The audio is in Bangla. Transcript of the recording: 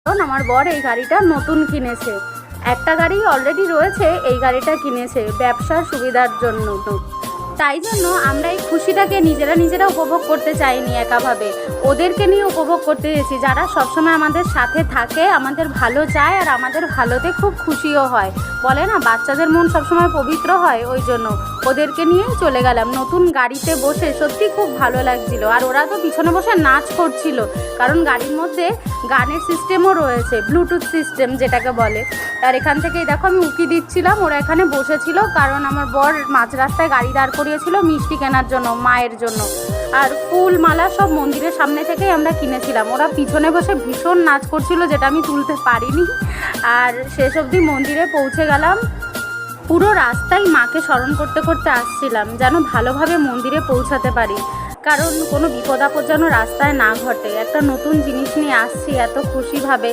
কারণ আমার বর এই গাড়িটা নতুন কিনেছে, একটা গাড়ি অলরেডি রয়েছে, এই গাড়িটা কিনেছে ব্যবসার সুবিধার জন্য। তাই জন্য আমরা এই খুশিটাকে নিজেরা উপভোগ করতে চাইনি একাভাবে, ওদেরকে নিয়ে উপভোগ করতে চেয়েছি, যারা সবসময় আমাদের সাথে থাকে, আমাদের ভালো চায় আর আমাদের ভালোতে খুব খুশিও হয়। বলে না বাচ্চাদের মন সবসময় পবিত্র হয়, ওই জন্য ওদেরকে নিয়েই চলে গেলাম। নতুন গাড়িতে বসে সত্যি খুব ভালো লাগছিল। আর ওরা তো পিছনে বসে নাচ করছিল, কারণ গাড়ির মধ্যে গানের সিস্টেমও রয়েছে, ব্লুটুথ সিস্টেম যেটাকে বলে। আর এখান থেকেই দেখো আমি উঁকি দিচ্ছিলাম, ওরা এখানে বসেছিল, কারণ আমার বর মাঝ রাস্তায় গাড়ি দাঁড় করিয়েছিল মিষ্টি কেনার জন্য, মায়ের জন্য। আর ফুল মালা সব মন্দিরের সামনে থেকেই আমরা কিনেছিলাম। ওরা পিছনে বসে ভীষণ নাচ করছিল, যেটা আমি তুলতে পারিনি। আর শেষ অবধি মন্দিরে পৌঁছে গেলাম। পুরো রাস্তায় মাকে স্মরণ করতে করতে আসছিলাম, যেন ভালোভাবে মন্দিরে পৌঁছাতে পারি, কারণ কোনো বিপদ আপদ যেন রাস্তায় না ঘটে। একটা নতুন জিনিস নিয়ে আসছি এত খুশিভাবে।